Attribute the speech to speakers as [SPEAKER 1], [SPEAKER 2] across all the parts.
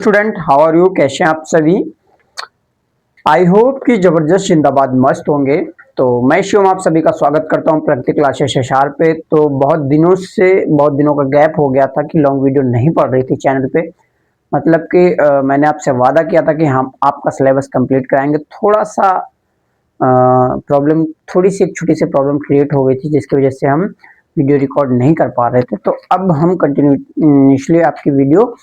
[SPEAKER 1] Student, how are you? कैसे हैं आप सभी? आई होप कि जबरदस्त जिंदाबाद मस्त होंगे। तो मैं शिवम आप सभी का स्वागत करता हूं प्रगति क्लासेस एशआर पे। तो बहुत दिनों का गैप हो गया था कि लॉन्ग वीडियो नहीं पड़ रही थी चैनल पे। मतलब कि मैंने आपसे वादा किया था कि हम आपका सिलेबस कंप्लीट कराएंगे। थोड़ा सा प्रॉब्लम, थोड़ी सी एक छोटी सी प्रॉब्लम क्रिएट हो गई थी जिसकी वजह से हम वीडियो रिकॉर्ड नहीं कर पा रहे थे। तो अब हम कंटिन्यूसली आपकी वीडियो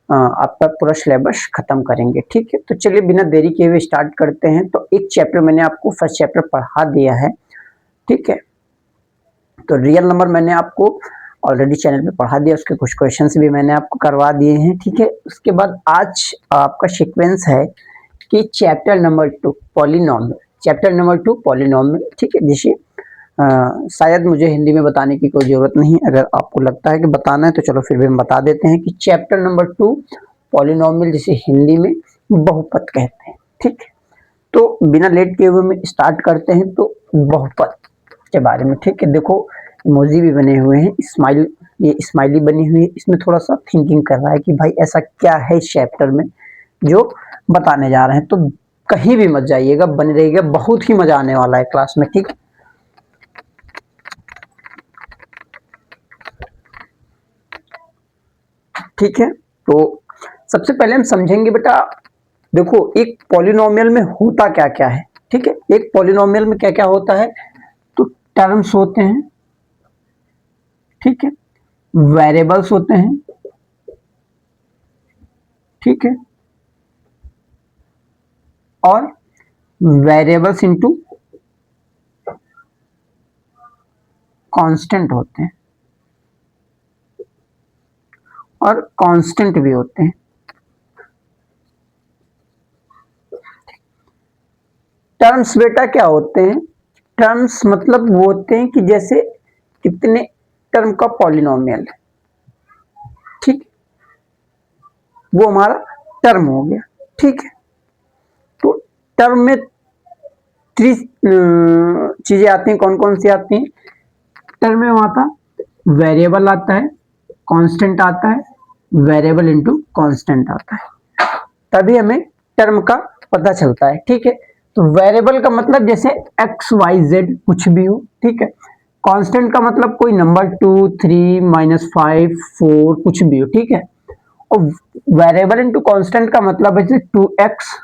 [SPEAKER 1] आपका पूरा सिलेबस खत्म करेंगे। ठीक है, तो चलिए बिना देरी किए हुए स्टार्ट करते हैं। तो एक चैप्टर मैंने आपको फर्स्ट चैप्टर पढ़ा दिया है। ठीक है, तो रियल नंबर मैंने आपको ऑलरेडी चैनल पे पढ़ा दिया, उसके कुछ क्वेश्चंस भी मैंने आपको करवा दिए हैं। ठीक है, उसके बाद आज आपका सीक्वेंस है कि chapter number 2 polynomial, chapter number 2 polynomial. ठीक है, जिसे शायद मुझे हिंदी में बताने की कोई ज़रूरत नहीं है। अगर आपको लगता है कि बताना है तो चलो फिर भी हम बता देते हैं कि चैप्टर नंबर 2 पॉलिनोमियल, जिसे हिंदी में बहुपद कहते हैं। ठीक है, तो बिना लेट किए हुए में स्टार्ट करते हैं तो बहुपद के बारे में। ठीक है, देखो इमोजी भी बने हुए हैं, स्माइल, ये स्माइली बनी हुई है। इसमें थोड़ा सा थिंकिंग कर रहा है कि भाई ऐसा क्या है इस चैप्टर में जो बताने जा रहे हैं। तो कहीं भी मत जाइएगा, बने रहिएगा, बहुत ही मजा आने वाला है क्लास में। ठीक है, ठीक है, तो सबसे पहले हम समझेंगे बेटा, देखो एक पॉलिनोमियल में होता क्या क्या है। ठीक है, एक पॉलिनोमियल में क्या क्या होता है, तो टर्म्स होते हैं। ठीक है, वेरिएबल्स होते हैं। ठीक है, और वेरिएबल्स इनटू कांस्टेंट होते हैं, और कांस्टेंट भी होते हैं। टर्म्स बेटा क्या होते हैं? टर्म्स मतलब वो होते हैं कि जैसे कितने टर्म का पॉलिनोमियल है। ठीक, वो हमारा टर्म हो गया। ठीक है, तो टर्म में थ्री चीजें आती हैं। कौन कौन सी आती हैं टर्म में? आता वेरिएबल आता है, कांस्टेंट आता है, वेरिएबल इनटू कांस्टेंट आता है, तभी हमें टर्म का पता चलता है। ठीक है, तो वेरिएबल का मतलब जैसे एक्स वाई जेड कुछ भी हो। ठीक है, कांस्टेंट का मतलब कोई नंबर 2 3 -5 4 कुछ भी हो। ठीक है, और वेरिएबल इनटू कांस्टेंट का मतलब है 2x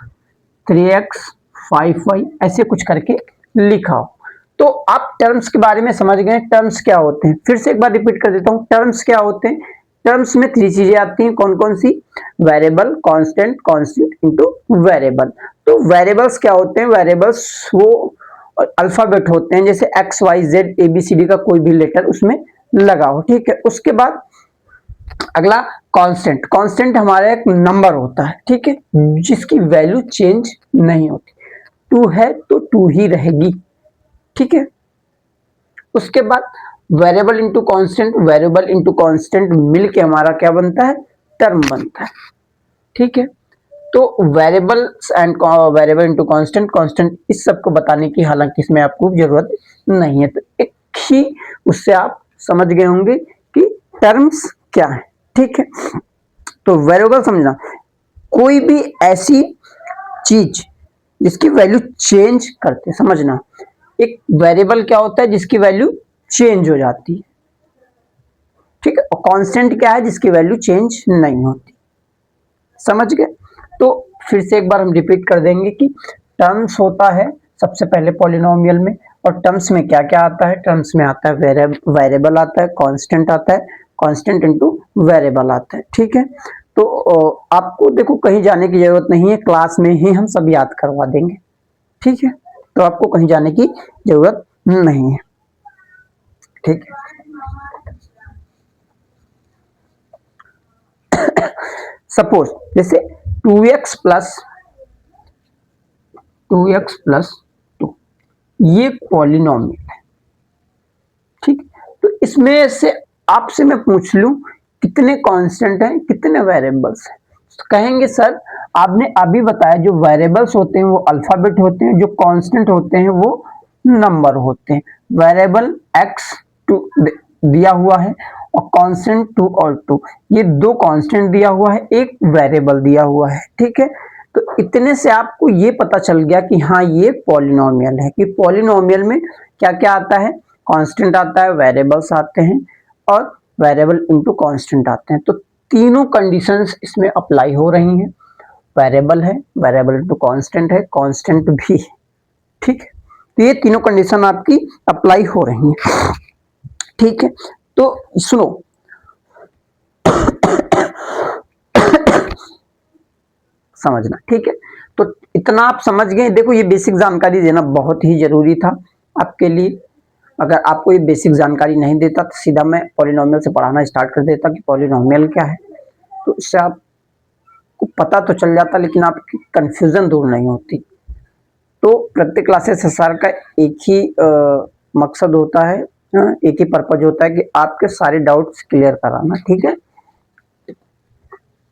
[SPEAKER 1] 3x 5y ऐसे कुछ करके लिखा हो। तो आप टर्म्स के बारे में समझ गए। टर्म्स क्या होते हैं, फिर से एक बार रिपीट कर देता हूं। टर्म्स क्या होते हैं? टर्म्स में थ्री चीजें आती हैं। कौन कौन सी? Variable, constant, constant into variable. तो वेरिएबल्स क्या होते हैं? वेरिएबल्स वो अल्फाबेट होते हैं, जैसे x y z a B C d का कोई भी लेटर उसमें लगा हो। ठीक है, उसके बाद अगला कांस्टेंट। कांस्टेंट हमारा एक नंबर होता है। ठीक है, जिसकी वैल्यू चेंज नहीं होती। 2 है तो 2 ही रहेगी। ठीक है, उसके बाद variable into constant, variable into constant मिलके हमारा क्या बनता है? टर्म बनता है। ठीक है, तो variable and variable into constant, constant, इस सब को बताने की हालांकि इसमें आपको जरूरत नहीं है। तो एक ही उससे आप समझ गए होंगे कि टर्म्स क्या है। ठीक है, तो वेरिएबल समझना, कोई भी ऐसी चीज जिसकी वैल्यू चेंज करते, समझना, एक वेरिएबल क्या होता है? जिसकी वैल्यू चेंज हो जाती है। ठीक है, और कांस्टेंट क्या है? जिसकी वैल्यू चेंज नहीं होती। समझ गए? तो फिर से एक बार हम रिपीट कर देंगे कि टर्म्स होता है सबसे पहले पॉलिनोमियल में, और टर्म्स में क्या क्या आता है? टर्म्स में आता है वेरिएबल आता है, कांस्टेंट आता है, कांस्टेंट इनटू वेरिएबल आता है। ठीक है, तो आपको देखो कहीं जाने की जरूरत नहीं है, क्लास में ही हम सब याद करवा देंगे। ठीक है, तो आपको कहीं जाने की जरूरत नहीं है। ठीक है, सपोज जैसे 2x प्लस 2 ये पॉलिनोमियल है। ठीक, तो इसमें से आपसे मैं पूछ लूं कितने कांस्टेंट हैं, कितने वेरिएबल्स हैं? तो कहेंगे सर आपने अभी बताया जो वेरिएबल्स होते हैं वो अल्फाबेट होते हैं, जो कांस्टेंट होते हैं वो नंबर होते हैं। वेरिएबल x दिया हुआ है और कांस्टेंट 2 और 2, ये दो कांस्टेंट दिया हुआ है, एक वेरिएबल दिया हुआ है, ठीक है। तो इतने से आपको ये पता चल गया कि हाँ ये पॉलिनोमियल है, कि पॉलिनोमियल में क्या क्या आता है, कांस्टेंट आता है, वेरिएबल्स आते हैं और वेरिएबल इनटू कांस्टेंट आते हैं। तो तीनों कंडीशंस इसमें अप्लाई हो रही हैं, वेरिएबल है, वेरिएबल इनटू कांस्टेंट है, कांस्टेंट भी, ठीक है। तो ये तीनों कंडीशन आपकी अप्लाई हो रही हैं, ठीक है। तो सुनो, समझना, ठीक है। तो इतना आप समझ गए। देखो ये बेसिक जानकारी देना बहुत ही जरूरी था आपके लिए। अगर आपको ये बेसिक जानकारी नहीं देता तो सीधा मैं पॉलिनोमियल से पढ़ाना स्टार्ट कर देता कि पॉलिनोमियल क्या है, तो इससे आपको पता तो चल जाता लेकिन आपकी कंफ्यूजन दूर नहीं होती। तो प्रत्येक क्लासेस सर का एक ही मकसद होता है, एक ही पर्पज होता है कि आपके सारे डाउट्स क्लियर कराना, ठीक है।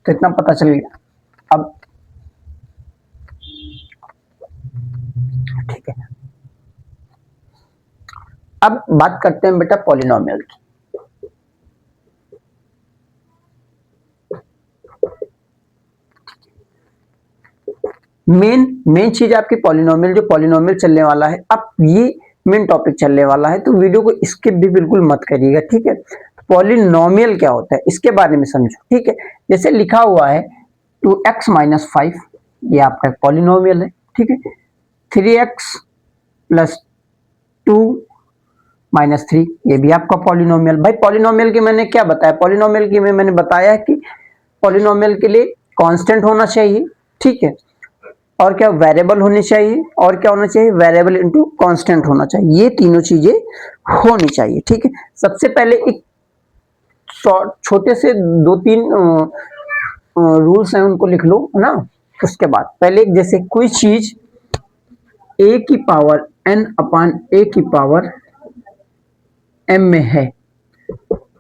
[SPEAKER 1] तो इतना पता चल गया। अब ठीक है, अब बात करते हैं बेटा पॉलिनोमियल की। मेन मेन चीज आपकी पॉलिनोमियल, जो पॉलिनोमियल चलने वाला है, अब ये मेन टॉपिक चलने वाला है, तो वीडियो को स्किप भी बिल्कुल मत करिएगा, ठीक है। पॉलिनोमियल क्या होता है इसके बारे में समझो, ठीक है। जैसे लिखा हुआ है 2x-5, ये आपका पॉलिनोमियल है, ठीक है। 3x प्लस 2-3, ये भी आपका पॉलिनोमियल। भाई पॉलिनोमियल की मैंने क्या बताया, पॉलिनोमियल की मैंने बताया कि पॉलिनोमियल के लिए कांस्टेंट होना चाहिए, ठीक है, और क्या वेरिएबल होनी चाहिए, और क्या होना चाहिए, वेरिएबल इनटू कांस्टेंट होना चाहिए, ये तीनों चीजें होनी चाहिए, ठीक है। सबसे पहले एक छोटे से दो तीन रूल्स हैं, उनको लिख लो, है ना। उसके बाद पहले जैसे कोई चीज a की पावर n अपान a की पावर m में है,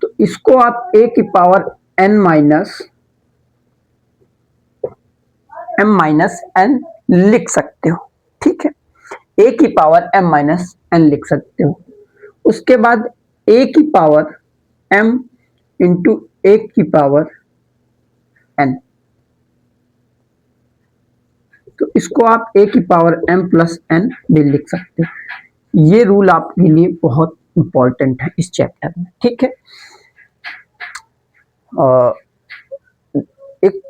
[SPEAKER 1] तो इसको आप a की पावर m-n लिख सकते हो, ठीक है। a की पावर m-n लिख सकते हो। उसके बाद a की पावर m इंटू a की पावर n, तो इसको आप a की पावर m प्लस n भी लिख सकते हो। ये रूल आपके लिए बहुत इंपॉर्टेंट है इस चैप्टर में, ठीक है। एक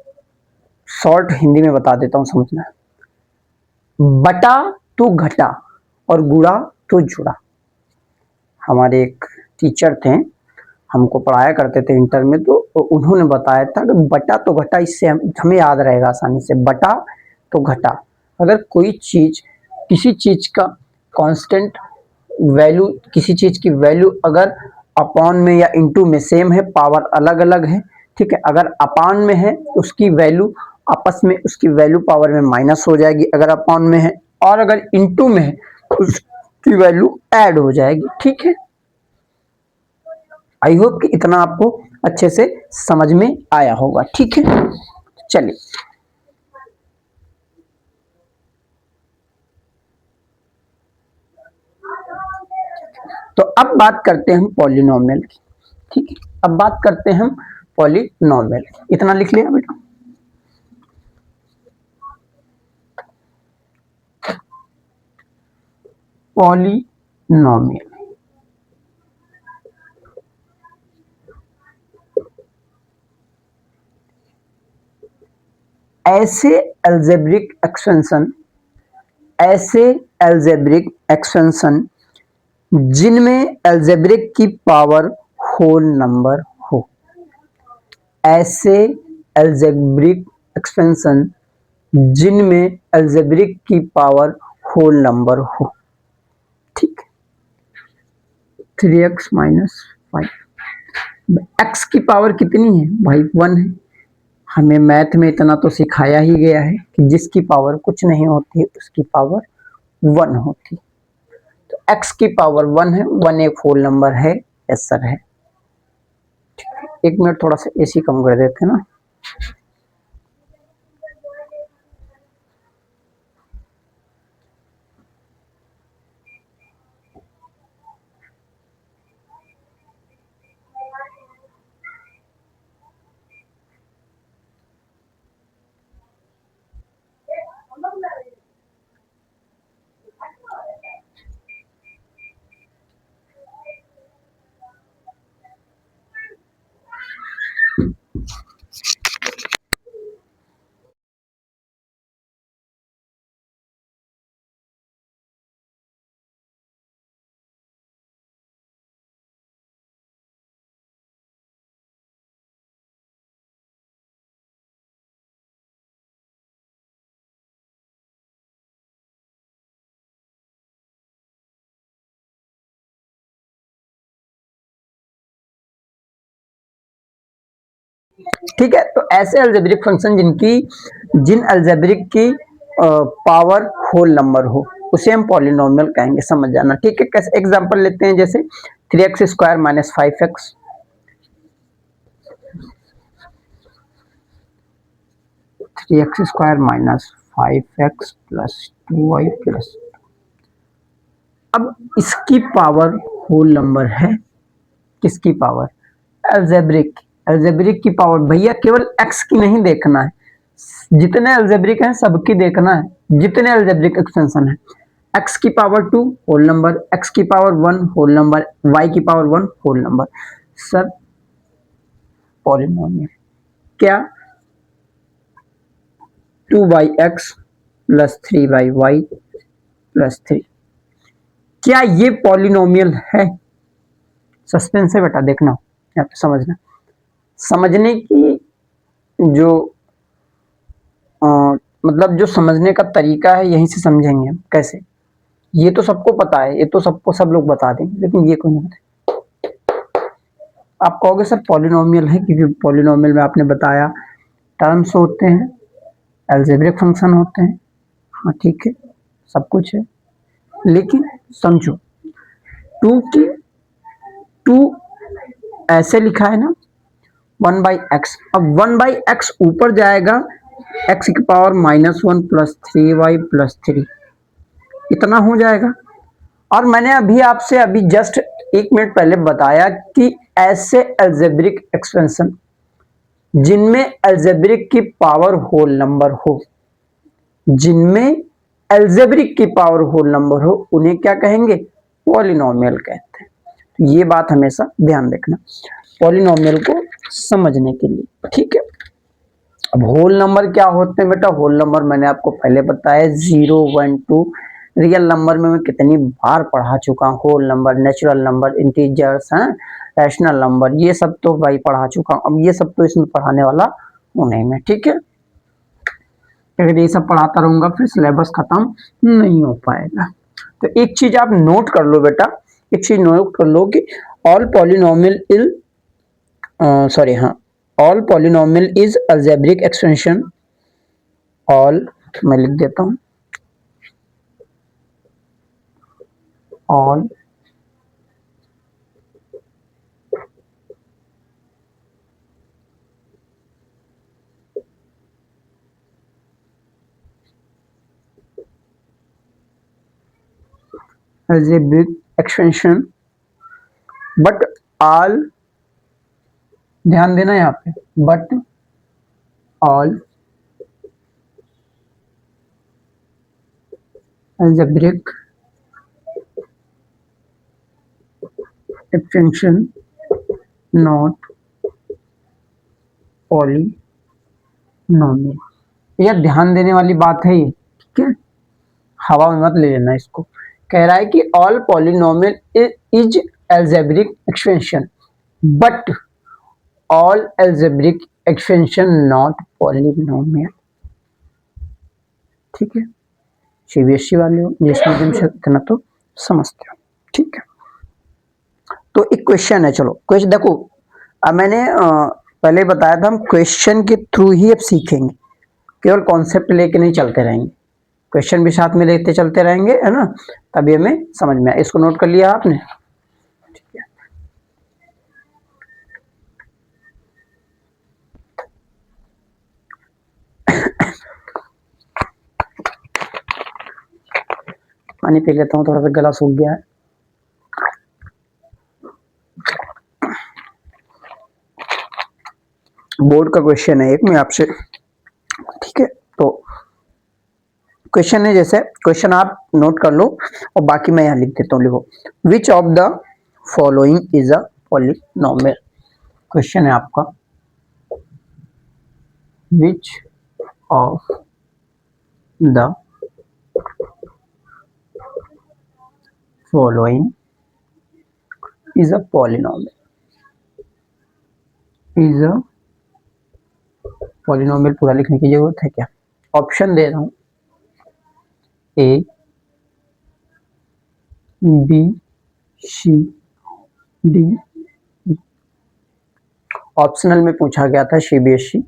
[SPEAKER 1] शॉर्ट हिंदी में बता देता हूं, समझना। बटा तो घटा और गुड़ा तो जुड़ा। हमारे एक टीचर थे, हमको पढ़ाया करते थे इंटर में, तो उन्होंने बताया था कि बटा तो घटा, इससे हमें याद रहेगा आसानी से, बटा तो घटा। अगर कोई चीज, किसी चीज का कांस्टेंट वैल्यू, किसी चीज की वैल्यू अगर अपॉन में या इनटू में सेम है, पावर अलग अलग है, ठीक है। अगर अपॉन में है उसकी वैल्यू आपस में, उसकी वैल्यू पावर में माइनस हो जाएगी अगर अपॉन में है, और अगर इनटू में है उसकी वैल्यू ऐड हो जाएगी, ठीक है। आई होप कि इतना आपको अच्छे से समझ में आया होगा, ठीक है। चलिए, तो अब बात करते हैं हम पॉलिनोमियल की, ठीक है। अब बात करते हैं हम पॉलिनोमियल, इतना लिख लिया बेटा। पॉलिनोमियल ऐसे अलजेब्रिक एक्सपेंशन, ऐसे अलजेब्रिक एक्सपेंशन जिनमें अलजेब्रिक की पावर होल नंबर हो, ऐसे अलजेब्रिक एक्सपेंशन जिनमें अलजेब्रिक की पावर होल नंबर हो, ठीक है। 3x-5, एक्स की पावर कितनी है भाई, 1 है। हमें मैथ में इतना तो सिखाया ही गया है कि जिसकी पावर कुछ नहीं होती उसकी पावर 1 होती। तो x की पावर 1 है, 1 एक होल नंबर है, यस सर है। एक मिनट थोड़ा सा एसी कम कर देते हैं ना। ठीक है, तो ऐसे अलजेब्रिक फंक्शन जिन अलजेब्रिक की पावर होल नंबर हो उसे हम पॉलिनोमियल कहेंगे, समझ जाना। ठीक है, कैसे एग्जांपल लेते हैं, जैसे 3x square minus 5x, 3x square minus 5x plus 2y plus, अब इसकी पावर होल नंबर है, किसकी पावर, अलजेब्रिक, अलजेब्रिक की पावर। भैया केवल x की नहीं देखना है, जितने अलजेब्रिक हैं सबकी देखना है, जितने अलजेब्रिक एक्सटेंशन है। x की पावर 2 होल नंबर, x की पावर 1 होल नंबर, y की पावर 1 होल नंबर, सब पॉलिनोमियल। क्या 2x प्लस 3y प्लस 3, क्या ये पॉलिनोमियल है? सस्पेंस है बेटा, देखना यहाँ पे, समझना। समझने की जो अ, मतलब जो समझने का तरीका है यहीं से समझेंगे हम कैसे। ये तो सबको पता है, ये तो सबको सब लोग बता देंगे, लेकिन ये कोई नहीं बता। आप कहोगे सर पॉलिनोमियल है, क्योंकि पॉलिनोमियल में आपने बताया टर्म्स होते हैं, अलजेब्रिक फंक्शन होते हैं, हाँ ठीक है, सब कुछ है, लेकिन समझो की टू ऐसे लिखा है ना 1/x, अब 1/x ऊपर जाएगा x की पावर -1 प्लस 3y प्लस 3, इतना हो जाएगा। और मैंने अभी आपसे अभी जस्ट 1 मिनट पहले बताया कि ऐसे अलजेब्रिक एक्सपेंशन जिनमें अलजेब्रिक की पावर होल नंबर हो, जिनमें अलजेब्रिक की पावर होल नंबर हो, उन्हें क्या कहेंगे, पॉलिनोमियल कहते हैं। तो ये बात हमेशा ध्यान रखना पॉलिनोमियल को समझने के लिए। ठीक है, अब होल नंबर क्या होते हैं बेटा, होल नंबर मैंने आपको पहले बताया 0 1 2, रियल नंबर में मैं कितनी बार पढ़ा चुका हूँ, whole number, natural number, integers हैं, रैशनल नंबर, ये सब तो भाई पढ़ा चुका हूँ। अब ये सब तो इसमें पढ़ाने वाला हूँ नहीं मैं, ठीक है। अगर ये सब पढ़ाता रहूंगा फिर सिलेबस खत्म नहीं हो पाएगा। तो एक चीज आप नोट कर लो बेटा, एक चीज नोट कर लो कि ऑल पॉलिनोमियल इज सॉरी हाँ, all polynomial is algebraic extension, all मैं लिख देता हूँ, all algebraic extension, but all, ध्यान देना यहाँ पे, but all algebraic extension not polynomial. यह ध्यान देने वाली बात है ये, ठीक है, हवा में मत ले लेना इसको। कह रहा है कि all polynomial is algebraic extension but all algebraic extension not polynomial. ठीक है, सीबीएसई वाले हो, इंग्लिश मीडियम से इतना तो समझते हो, ठीक है। तो एक क्वेश्चन है, चलो क्वेश्चन देखो, अब मैंने पहले बताया था हम क्वेश्चन के थ्रू ही अब सीखेंगे, केवल कॉन्सेप्ट लेके नहीं चलते रहेंगे, क्वेश्चन भी साथ में लेते चलते रहेंगे, है ना, तभी हमें समझ में आए। इसको नोट कर लिया आपने, ठीक है। पानी पी लेता हूँ, थोड़ा सा गला सूख गया है। बोर्ड का क्वेश्चन है एक, मैं आपसे, ठीक है। तो क्वेश्चन है, जैसे क्वेश्चन आप नोट कर लो और बाकी मैं यहाँ लिख देता हूँ, लिखो, which of the following is a polynomial. Question है आपका, which of the following is a polynomial, is a polynomial. पूरा लिखने की जरूरत है क्या, ऑप्शन दे रहा हूं, A B C D, optional में पूछा गया था CBSE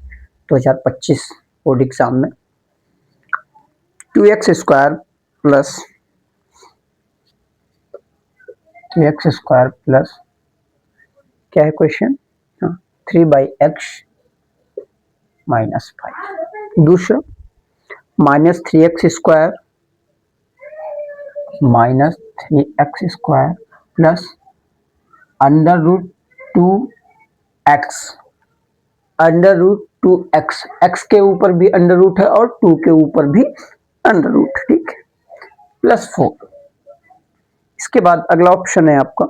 [SPEAKER 1] 2025 बोर्ड एग्जाम में। 2x square plus 3x² plus क्या है क्वेश्चन, 3/x -5। दूसरा -3x² प्लस √2x x के ऊपर भी अंडर रूट है और 2 के ऊपर भी अंडर रूट, ठीक है, प्लस 4। इसके बाद अगला ऑप्शन है आपका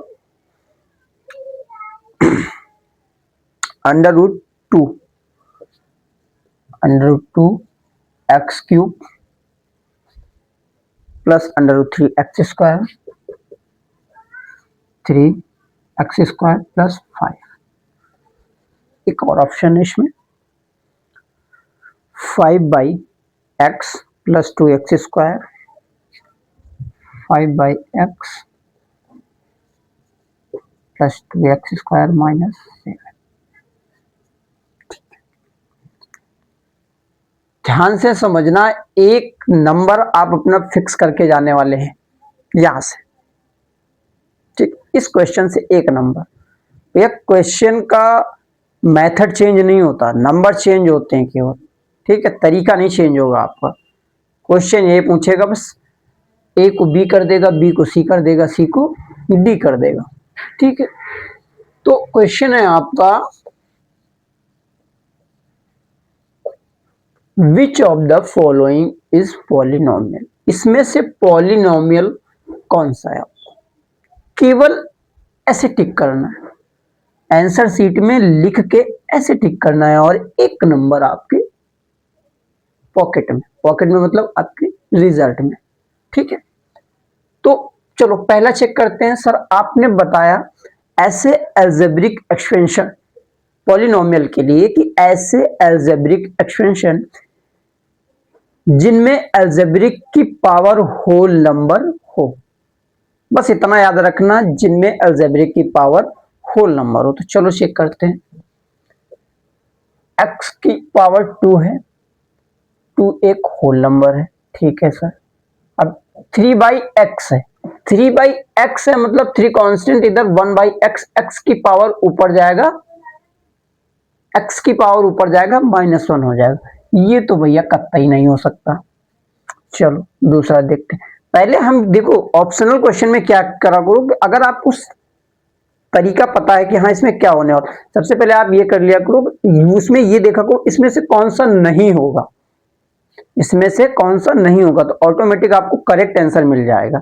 [SPEAKER 1] √2 x³ plus √3x² 3x² plus 5। एक और ऑप्शन है इसमें 5/x plus 2x² 5/x plus 2x² minus 7। ध्यान से समझना, एक नंबर आप अपना फिक्स करके जाने वाले हैं यहां से, ठीक। इस क्वेश्चन से एक नंबर, यह क्वेश्चन का मेथड चेंज नहीं होता, नंबर चेंज होते हैं केवल, ठीक है, तरीका नहीं चेंज होगा आपका। क्वेश्चन ये पूछेगा बस, ए को बी कर देगा, बी को सी कर देगा, सी को डी कर देगा, ठीक है। तो क्वेश्चन है आपका which of the following is polynomial, इसमें से पॉलिनोमियल कौन सा है, आपको केवल ऐसे टिक करना है, आंसर शीट में लिख के ऐसे टिक करना है और एक नंबर आपके पॉकेट में मतलब आपके रिजल्ट में, ठीक है। तो चलो पहला चेक करते हैं। सर आपने बताया ऐसे अलजेब्रिक एक्सपेंशन पॉलिनोमियल के लिए कि ऐसे अलजेब्रिक एक्सपेंशन जिनमें अलजेब्रिक की पावर होल नंबर हो, बस इतना याद रखना, जिनमें अलजेब्रिक की पावर होल नंबर हो। तो चलो चेक करते हैं। x की पावर 2 है, 2 एक होल नंबर है, ठीक है सर। अब 3/x है, 3/x है मतलब 3 कांस्टेंट, इधर 1/x, x की पावर ऊपर जाएगा, x की पावर ऊपर जाएगा, -1 हो जाएगा। ये तो भैया कतई नहीं हो सकता। चलो दूसरा देखते हैं। पहले हम देखो ऑप्शनल क्वेश्चन में क्या करा करो, अगर आपको तरीका पता है कि हाँ इसमें क्या होने वाला, सबसे पहले आप ये कर लिया करो, उसमें ये देखा करो इसमें से कौन सा नहीं होगा, इसमें से कौन सा नहीं होगा, तो ऑटोमेटिक आपको करेक्ट आंसर मिल जाएगा।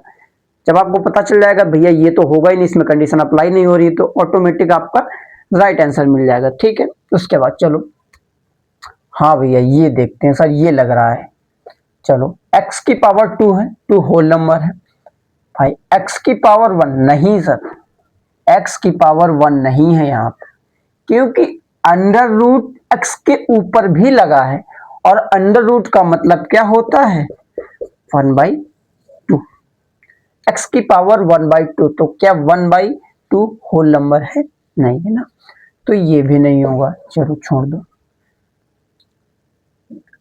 [SPEAKER 1] जब आपको पता चल जाएगा भैया ये तो होगा ही नहीं, इसमें कंडीशन अप्लाई नहीं हो रही, तो ऑटोमेटिक आपका राइट आंसर मिल जाएगा, ठीक है। उसके बाद चलो हाँ भैया ये देखते हैं, सर ये लग रहा है, चलो x की पावर 2 है, 2 होल नंबर है भाई, x की पावर 1 नहीं सर, x की पावर 1 नहीं है यहाँ पे, क्योंकि अंडर रूट x के ऊपर भी लगा है और अंडर रूट का मतलब क्या होता है 1/2, x की पावर 1/2, तो क्या 1/2 होल नंबर है, नहीं है ना, तो ये भी नहीं होगा, चलो छोड़ दो,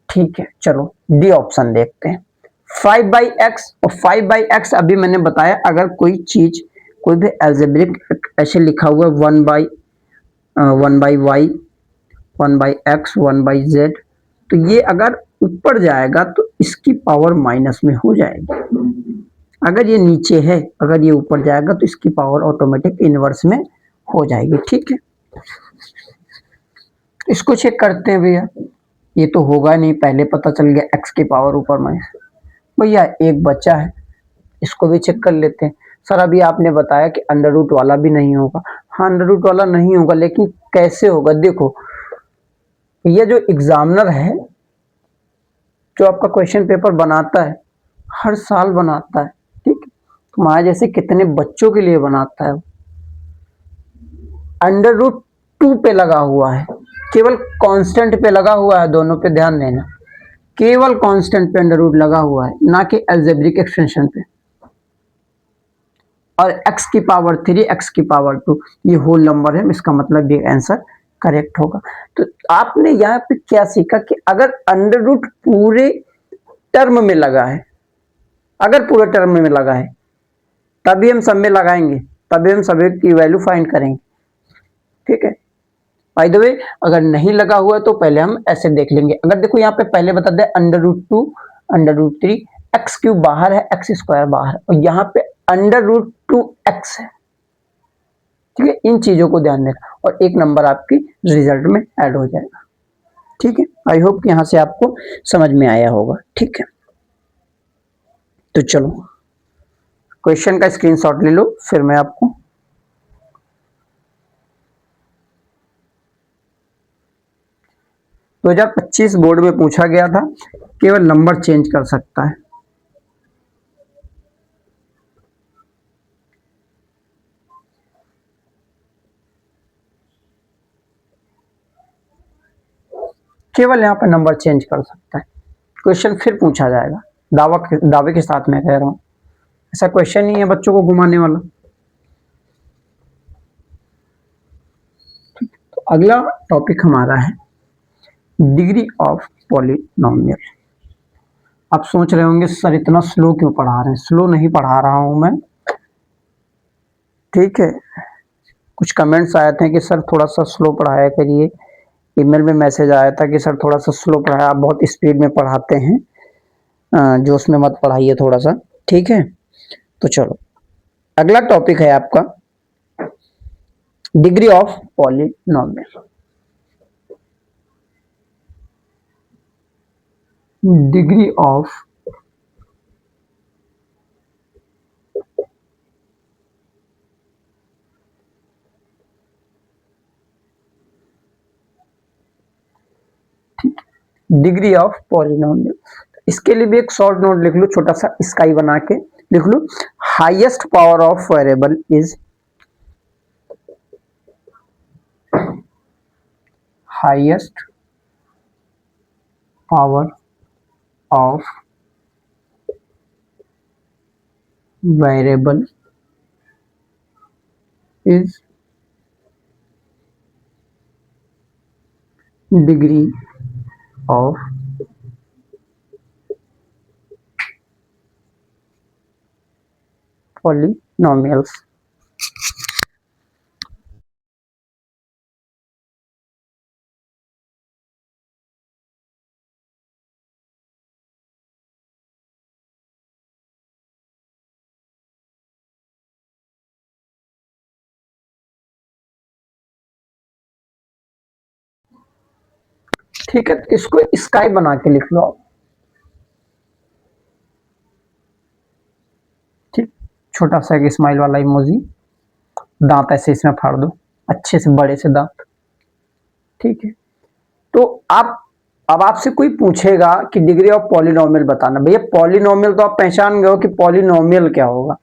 [SPEAKER 1] ठीक है। चलो डी ऑप्शन देखते हैं, 5/x, और 5/x अभी मैंने बताया अगर कोई चीज कोई भी अलजेब्रिक ऐसे लिखा हुआ 1/y 1/x 1/z, तो ये अगर ऊपर जाएगा तो इसकी पावर माइनस में हो जाएगी, अगर ये नीचे है, अगर ये ऊपर जाएगा तो इसकी पावर ऑटोमेटिक इनवर्स में हो जाएगी, ठीक है। इसको चेक करते हैं भैया, ये तो होगा नहीं, पहले पता चल गया x की पावर ऊपर माइनस, भैया एक बच्चा है, इसको भी चेक कर लेते हैं। सर अभी आपने बताया कि अंडर रूट वाला भी नहीं होगा, हाँ अंडर रूट वाला नहीं होगा, लेकिन कैसे होगा, देखो ये जो एग्जामिनर है जो आपका क्वेश्चन पेपर बनाता है, हर साल बनाता है, ठीक, तुम्हारे जैसे कितने बच्चों के लिए बनाता है, अंडर रूट 2 पे लगा हुआ है, केवल कांस्टेंट पे लगा हुआ है, दोनों पे ध्यान देना, केवल कांस्टेंट पे अंडर रूट लगा हुआ है, ना कि अलजेब्रिक एक्सटेंशन पे। और x की पावर 3 x की पावर 2 ये होल नंबर है, इसका मतलब ये आंसर करेक्ट होगा। तो आपने यहाँ पे क्या सीखा कि अगर अंडर रूट पूरे टर्म में लगा है, अगर पूरे टर्म में लगा है तभी हम सब में लगाएंगे, तभी हम सभी की वैल्यू फाइंड करेंगे। ठीक है, बाय द वे अगर नहीं लगा हुआ है तो पहले हम ऐसे देख लेंगे। अगर देखो यहाँ पे पहले बता दे under root 2 under root 3, x cube बाहर है, एक्स स्क्वायर बाहर, और यहाँ पे अंडर रूट 2x है। ठीक है, इन चीजों को ध्यान देना और एक नंबर आपकी रिजल्ट में ऐड हो जाएगा। ठीक है, आई होप कि यहां से आपको समझ में आया होगा। ठीक है, तो चलो क्वेश्चन का स्क्रीनशॉट ले लो, फिर मैं आपको 2025 बोर्ड में पूछा गया था, केवल नंबर चेंज कर सकता है। केवल यहाँ पर नंबर चेंज कर सकता है। क्वेश्चन फिर पूछा जाएगा, दावे के साथ मैं कह रहा हूं, ऐसा क्वेश्चन नहीं है बच्चों को घुमाने वाला। तो अगला टॉपिक हमारा है डिग्री ऑफ पॉलिनोमियल। आप सोच रहे होंगे सर इतना स्लो क्यों पढ़ा रहे हैं? स्लो नहीं पढ़ा रहा हूं मैं। ठीक है, कुछ कमेंट्स आए थे कि सर थोड़ा सा स्लो पढ़ाया करिए, ईमेल में मैसेज आया था कि सर थोड़ा सा स्लो पढ़ाया, आप बहुत स्पीड में पढ़ाते हैं, जोश में मत पढ़ाइए थोड़ा सा। ठीक है, तो चलो अगला टॉपिक है आपका degree of polynomial. Degree of degree of polynomial, इसके लिए भी एक शॉर्ट नोट लिख लो, छोटा सा स्काई बना के लिख लो। Highest power of variable is highest power of variable is degree of polynomials. ठीक है, इसको स्काई बना के लिख लो आप। ठीक, छोटा सा एक स्माइल वाला इमोजी, दांत ऐसे इसमें फाड़ दो, अच्छे से बड़े से दांत। ठीक है, तो अब आपसे कोई पूछेगा कि डिग्री ऑफ पॉलिनोमियल बताना, भैया पॉलिनोमियल तो आप पहचान गए हो कि पॉलिनोमियल क्या होगा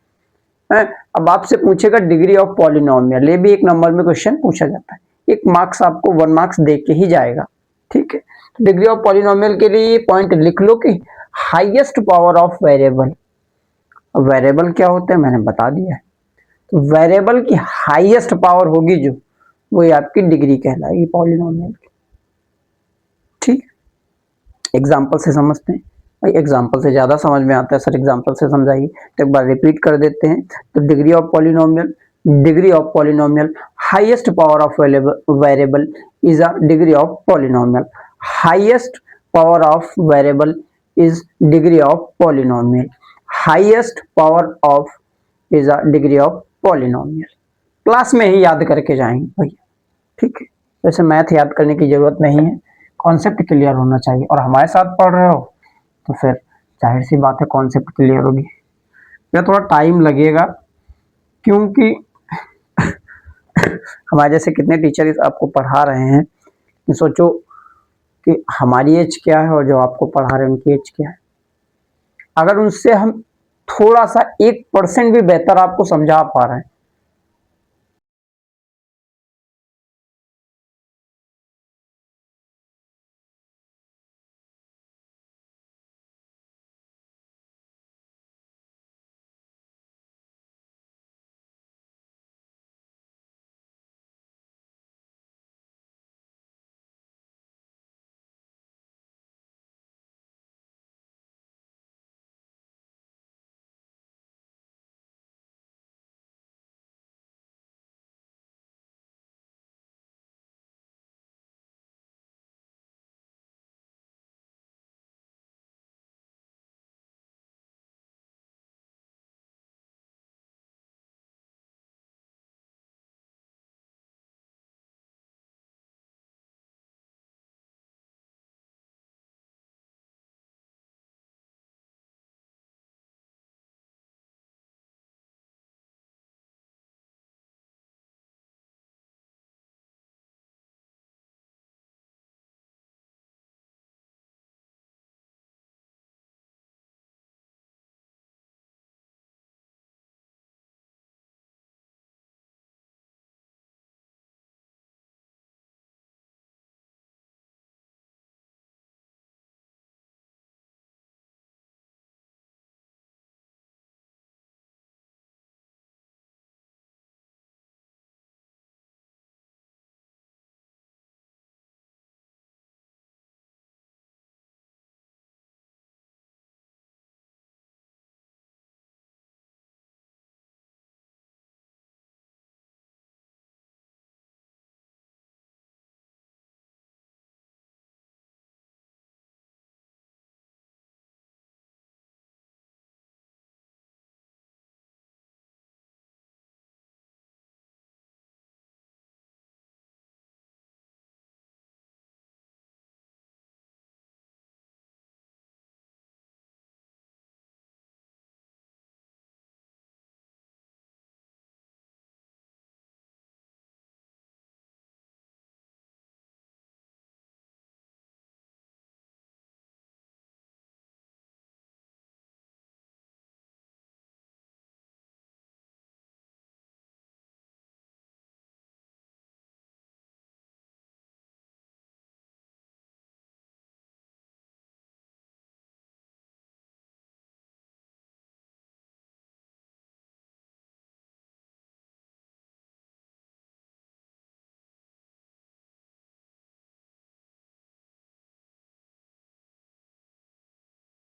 [SPEAKER 1] है? अब आपसे पूछेगा डिग्री ऑफ पॉलिनोमियल, ये भी एक नंबर में क्वेश्चन पूछा जाता है, एक मार्क्स आपको 1 मार्क्स दे के ही जाएगा। ठीक है, तो डिग्री ऑफ पॉलिनोमियल के लिए ये पॉइंट लिख लो कि highest power of variable. Variable क्या होते हैं मैंने बता दिया है, तो वेरिएबल की हाईएस्ट पावर होगी जो, वो आपकी डिग्री कहलाएगी पॉलिनोमियल की। ठीक, एग्जाम्पल से समझते हैं भाई, एग्जाम्पल से ज्यादा समझ में आता है सर, एग्जाम्पल से समझाइए, तो एक बार रिपीट कर देते हैं। तो degree of polynomial highest power of variable is a degree of polynomial. Highest power of variable is degree of polynomial. Highest power of is a degree of polynomial. Class में ही याद करके जाएंगे भैया। ठीक है, वैसे मैथ याद करने की जरूरत नहीं है, कॉन्सेप्ट क्लियर होना चाहिए, और हमारे साथ पढ़ रहे हो तो फिर जाहिर सी बात है कॉन्सेप्ट क्लियर होगी। या थोड़ा टाइम लगेगा क्योंकि हमारे जैसे कितने टीचर आपको पढ़ा रहे हैं, सोचो कि हमारी एज क्या है और जो आपको पढ़ा रहे हैं उनकी एज क्या है। अगर उनसे हम थोड़ा सा 1% भी बेहतर आपको समझा पा रहे हैं